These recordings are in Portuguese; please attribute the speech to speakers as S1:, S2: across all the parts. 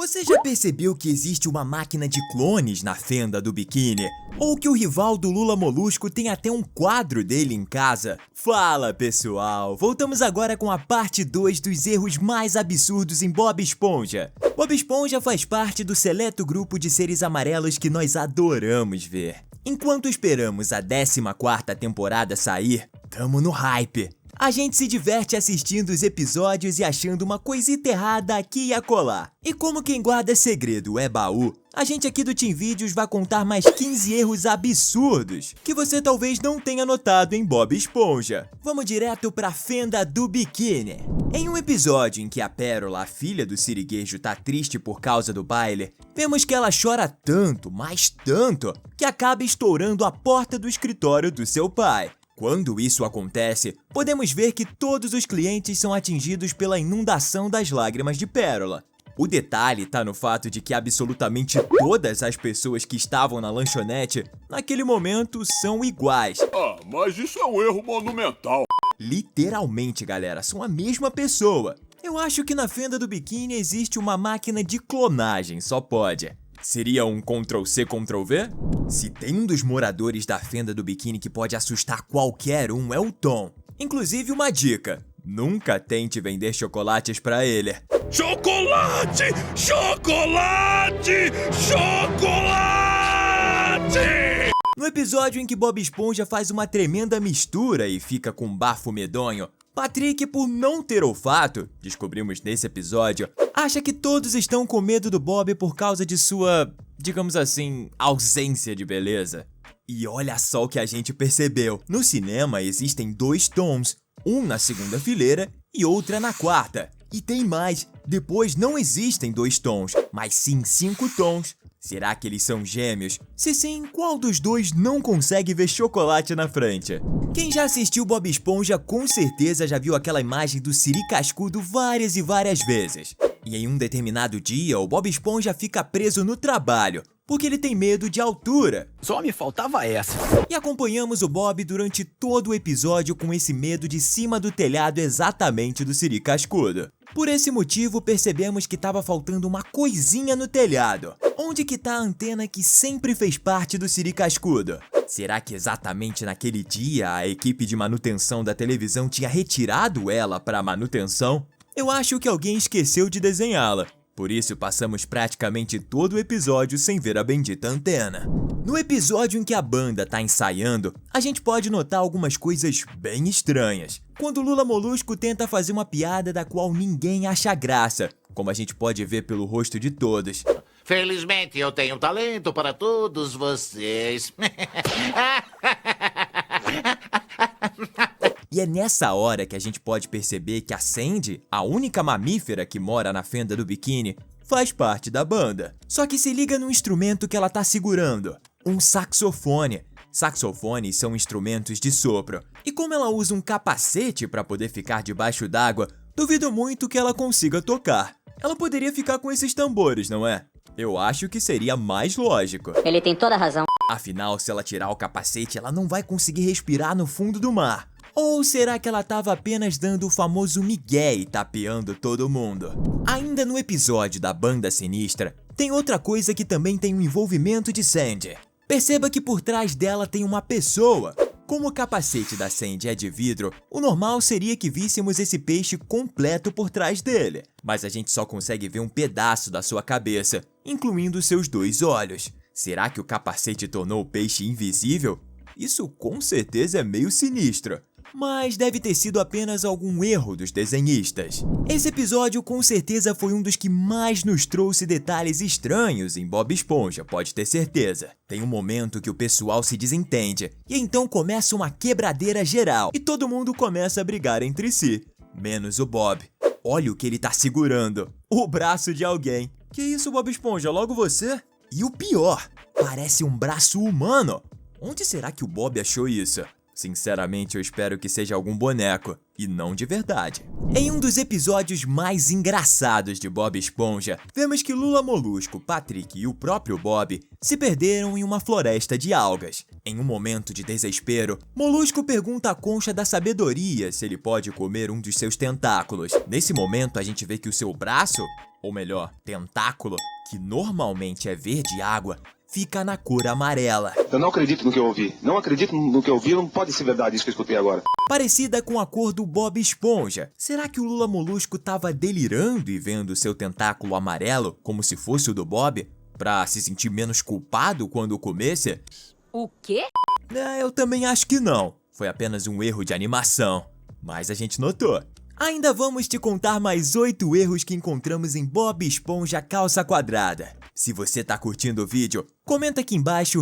S1: Você já percebeu que existe uma máquina de clones na fenda do biquíni? Ou que o rival do Lula Molusco tem até um quadro dele em casa? Fala, pessoal! Voltamos agora com a parte 2 dos erros mais absurdos em Bob Esponja. Bob Esponja faz parte do seleto grupo de seres amarelos que nós adoramos ver. Enquanto esperamos a 14ª temporada sair, tamo no hype. A gente se diverte assistindo os episódios e achando uma coisita errada aqui e acolá. E como quem guarda segredo é baú, a gente aqui do Team Vídeos vai contar mais 15 erros absurdos que você talvez não tenha notado em Bob Esponja. Vamos direto pra fenda do biquíni. Em um episódio em que a Pérola, a filha do Siriguejo, tá triste por causa do baile, vemos que ela chora tanto, mas tanto, que acaba estourando a porta do escritório do seu pai. Quando isso acontece, podemos ver que todos os clientes são atingidos pela inundação das lágrimas de Pérola. O detalhe tá no fato de que absolutamente todas as pessoas que estavam na lanchonete, naquele momento, são iguais.
S2: Ah, mas isso é um erro monumental.
S1: Literalmente, galera, são a mesma pessoa. Eu acho que na fenda do biquíni existe uma máquina de clonagem, só pode. Seria um Ctrl+C, Ctrl+V? Se tem um dos moradores da fenda do biquíni que pode assustar qualquer um, é o Tom. Inclusive uma dica, nunca tente vender chocolates pra ele.
S2: Chocolate! Chocolate! Chocolate!
S1: No episódio em que Bob Esponja faz uma tremenda mistura e fica com um bafo medonho, Patrick, por não ter olfato, descobrimos nesse episódio, acha que todos estão com medo do Bob por causa de sua, digamos assim, ausência de beleza. E olha só o que a gente percebeu. No cinema existem 2 Toms, um na segunda fileira e outra na quarta. E tem mais, depois não existem 2 tons, mas sim 5 tons. Será que eles são gêmeos? Se sim, qual dos dois não consegue ver chocolate na frente? Quem já assistiu Bob Esponja com certeza já viu aquela imagem do Siri cascudo várias e várias vezes. E em um determinado dia, o Bob Esponja fica preso no trabalho, porque ele tem medo de altura.
S3: Só me faltava essa.
S1: E acompanhamos o Bob durante todo o episódio com esse medo de cima do telhado exatamente do Siri cascudo. Por esse motivo, percebemos que estava faltando uma coisinha no telhado. Onde que tá a antena que sempre fez parte do Siri cascudo? Será que exatamente naquele dia a equipe de manutenção da televisão tinha retirado ela para manutenção? Eu acho que alguém esqueceu de desenhá-la. Por isso passamos praticamente todo o episódio sem ver a bendita antena. No episódio em que a banda tá ensaiando, a gente pode notar algumas coisas bem estranhas. Quando o Lula Molusco tenta fazer uma piada da qual ninguém acha graça, como a gente pode ver pelo rosto de todos.
S4: Felizmente eu tenho talento para todos vocês.
S1: E é nessa hora que a gente pode perceber que a Sandy, a única mamífera que mora na fenda do biquíni, faz parte da banda. Só que se liga no instrumento que ela tá segurando, um saxofone. Saxofones são instrumentos de sopro. E como ela usa um capacete para poder ficar debaixo d'água, duvido muito que ela consiga tocar. Ela poderia ficar com esses tambores, não é? Eu acho que seria mais lógico.
S5: Ele tem toda a razão.
S1: Afinal, se ela tirar o capacete, ela não vai conseguir respirar no fundo do mar. Ou será que ela estava apenas dando o famoso migué e tapeando todo mundo? Ainda no episódio da Banda Sinistra, tem outra coisa que também tem o envolvimento de Sandy. Perceba que por trás dela tem uma pessoa. Como o capacete da Sandy é de vidro, o normal seria que víssemos esse peixe completo por trás dele. Mas a gente só consegue ver um pedaço da sua cabeça, incluindo seus 2 olhos. Será que o capacete tornou o peixe invisível? Isso com certeza é meio sinistro. Mas deve ter sido apenas algum erro dos desenhistas. Esse episódio com certeza foi um dos que mais nos trouxe detalhes estranhos em Bob Esponja, pode ter certeza. Tem um momento que o pessoal se desentende, e então começa uma quebradeira geral, e todo mundo começa a brigar entre si, menos o Bob. Olha o que ele tá segurando, o braço de alguém. Que isso, Bob Esponja, logo você? E o pior, parece um braço humano. Onde será que o Bob achou isso? Sinceramente, eu espero que seja algum boneco. e não de verdade. Em um dos episódios mais engraçados de Bob Esponja, vemos que Lula Molusco, Patrick e o próprio Bob se perderam em uma floresta de algas. Em um momento de desespero, Molusco pergunta à Concha da Sabedoria se ele pode comer um dos seus tentáculos. Nesse momento, a gente vê que o seu braço, ou melhor, tentáculo, que normalmente é verde água, fica na cor amarela.
S3: Eu não acredito no que eu ouvi. Não acredito no que eu ouvi, não pode ser verdade isso que eu escutei agora.
S1: Parecida com a cor do Bob Esponja. Será que o Lula Molusco estava delirando e vendo seu tentáculo amarelo como se fosse o do Bob, pra se sentir menos culpado quando o comesse?
S5: O quê?
S1: Eu também acho que não. Foi apenas um erro de animação. Mas a gente notou. Ainda vamos te contar mais 8 erros que encontramos em Bob Esponja Calça Quadrada. Se você tá curtindo o vídeo, comenta aqui embaixo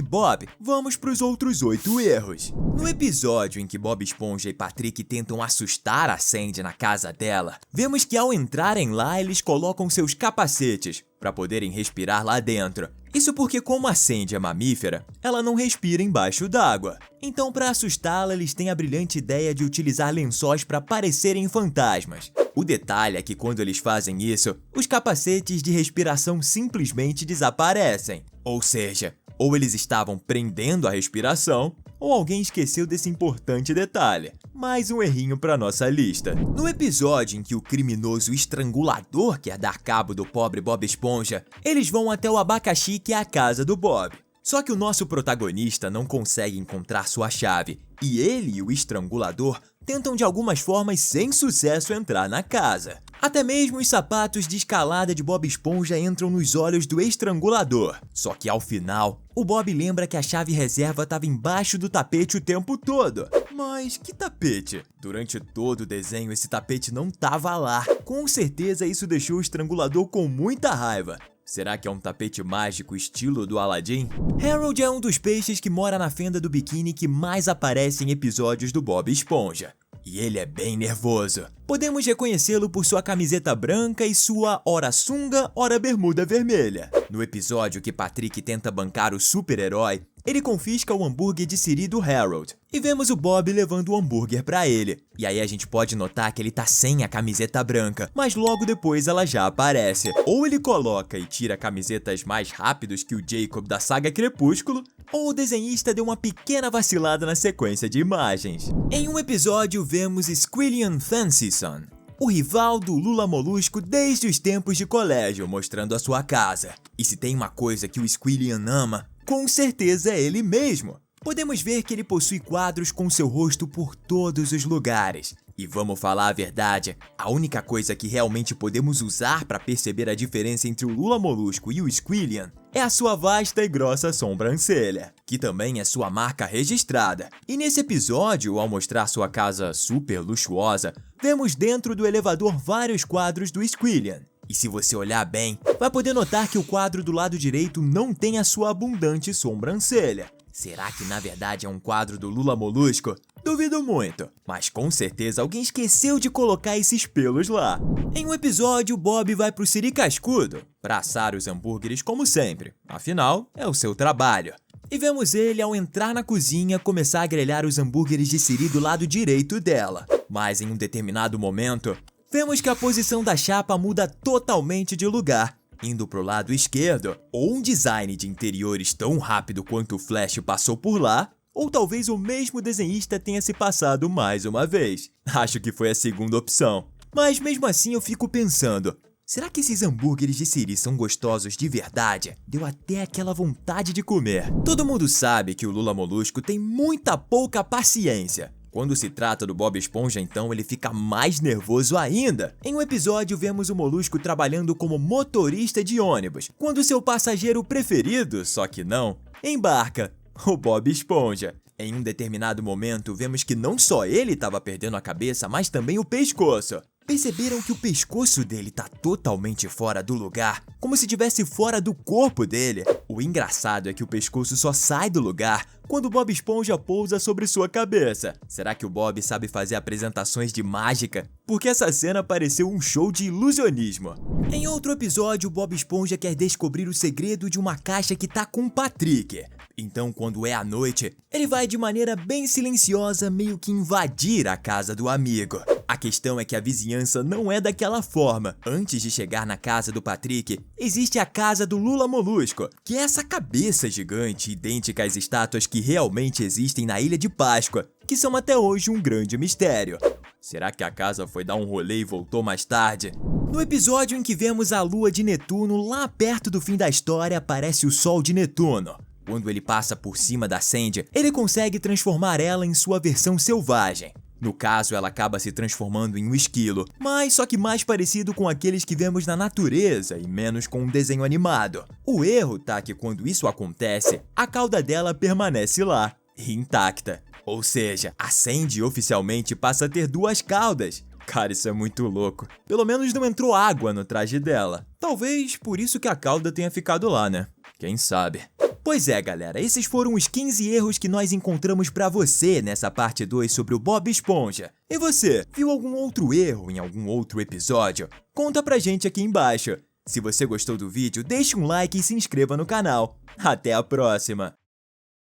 S1: #Bob. Vamos pros outros 8 erros. No episódio em que Bob Esponja e Patrick tentam assustar a Sandy na casa dela, vemos que ao entrarem lá eles colocam seus capacetes para poderem respirar lá dentro. Isso porque como a Sandy é mamífera, ela não respira embaixo d'água. Então para assustá-la eles têm a brilhante ideia de utilizar lençóis para parecerem fantasmas. O detalhe é que quando eles fazem isso, os capacetes de respiração simplesmente desaparecem. Ou seja, ou eles estavam prendendo a respiração, ou alguém esqueceu desse importante detalhe. Mais um errinho para nossa lista. No episódio em que o criminoso estrangulador quer dar cabo do pobre Bob Esponja, eles vão até o abacaxi que é a casa do Bob. Só que o nosso protagonista não consegue encontrar sua chave, e ele e o estrangulador tentam de algumas formas sem sucesso entrar na casa. Até mesmo os sapatos de escalada de Bob Esponja entram nos olhos do estrangulador. Só que ao final, o Bob lembra que a chave reserva estava embaixo do tapete o tempo todo. Mas que tapete? Durante todo o desenho esse tapete não estava lá. Com certeza isso deixou o estrangulador com muita raiva. Será que é um tapete mágico estilo do Aladdin? Harold é um dos peixes que mora na fenda do biquíni que mais aparece em episódios do Bob Esponja. E ele é bem nervoso. Podemos reconhecê-lo por sua camiseta branca e sua ora sunga, ora bermuda vermelha. No episódio que Patrick tenta bancar o super-herói, ele confisca o hambúrguer de siri do Harold. E vemos o Bob levando o hambúrguer pra ele. E aí a gente pode notar que ele tá sem a camiseta branca, mas logo depois ela já aparece. Ou ele coloca e tira camisetas mais rápidos que o Jacob da saga Crepúsculo, ou o desenhista deu uma pequena vacilada na sequência de imagens. Em um episódio vemos Squilliam Fancyson, o rival do Lula Molusco desde os tempos de colégio, mostrando a sua casa. E se tem uma coisa que o Squilliam ama, com certeza é ele mesmo. Podemos ver que ele possui quadros com seu rosto por todos os lugares. E vamos falar a verdade, a única coisa que realmente podemos usar para perceber a diferença entre o Lula Molusco e o Squilliam é a sua vasta e grossa sobrancelha, que também é sua marca registrada. E nesse episódio, ao mostrar sua casa super luxuosa, vemos dentro do elevador vários quadros do Squilliam. E se você olhar bem, vai poder notar que o quadro do lado direito não tem a sua abundante sobrancelha. Será que na verdade é um quadro do Lula Molusco? Duvido muito, mas com certeza alguém esqueceu de colocar esses pelos lá. Em um episódio, Bob vai pro Siri Cascudo pra assar os hambúrgueres como sempre, afinal, é o seu trabalho. E vemos ele, ao entrar na cozinha, começar a grelhar os hambúrgueres de Siri do lado direito dela. Mas em um determinado momento, vemos que a posição da chapa muda totalmente de lugar, indo pro lado esquerdo. Ou um design de interiores tão rápido quanto o Flash passou por lá, ou talvez o mesmo desenhista tenha se passado mais uma vez. Acho que foi a segunda opção. Mas mesmo assim eu fico pensando, será que esses hambúrgueres de Siri são gostosos de verdade? Deu até aquela vontade de comer. Todo mundo sabe que o Lula Molusco tem muita pouca paciência. Quando se trata do Bob Esponja, então, ele fica mais nervoso ainda. Em um episódio, vemos o Molusco trabalhando como motorista de ônibus, quando seu passageiro preferido, só que não, embarca, o Bob Esponja. Em um determinado momento, vemos que não só ele estava perdendo a cabeça, mas também o pescoço. Perceberam que o pescoço dele tá totalmente fora do lugar, como se estivesse fora do corpo dele? O engraçado é que o pescoço só sai do lugar quando Bob Esponja pousa sobre sua cabeça. Será que o Bob sabe fazer apresentações de mágica? Porque essa cena pareceu um show de ilusionismo. Em outro episódio, Bob Esponja quer descobrir o segredo de uma caixa que tá com o Patrick. Então, quando é à noite, ele vai de maneira bem silenciosa meio que invadir a casa do amigo. A questão é que a vizinhança não é daquela forma. Antes de chegar na casa do Patrick, existe a casa do Lula Molusco, que é essa cabeça gigante idêntica às estátuas que realmente existem na Ilha de Páscoa, que são até hoje um grande mistério. Será que a casa foi dar um rolê e voltou mais tarde? No episódio em que vemos a lua de Netuno, lá perto do fim da história aparece o sol de Netuno. Quando ele passa por cima da Sandy, ele consegue transformar ela em sua versão selvagem. No caso, ela acaba se transformando em um esquilo, mas só que mais parecido com aqueles que vemos na natureza e menos com um desenho animado. O erro tá que quando isso acontece, a cauda dela permanece lá, intacta. Ou seja, a Sandy oficialmente passa a ter duas caudas. Cara, isso é muito louco. Pelo menos não entrou água no traje dela. Talvez por isso que a cauda tenha ficado lá, né? Quem sabe? Pois é, galera, esses foram os 15 erros que nós encontramos pra você nessa parte 2 sobre o Bob Esponja. E você, viu algum outro erro em algum outro episódio? Conta pra gente aqui embaixo. Se você gostou do vídeo, deixe um like e se inscreva no canal. Até a próxima!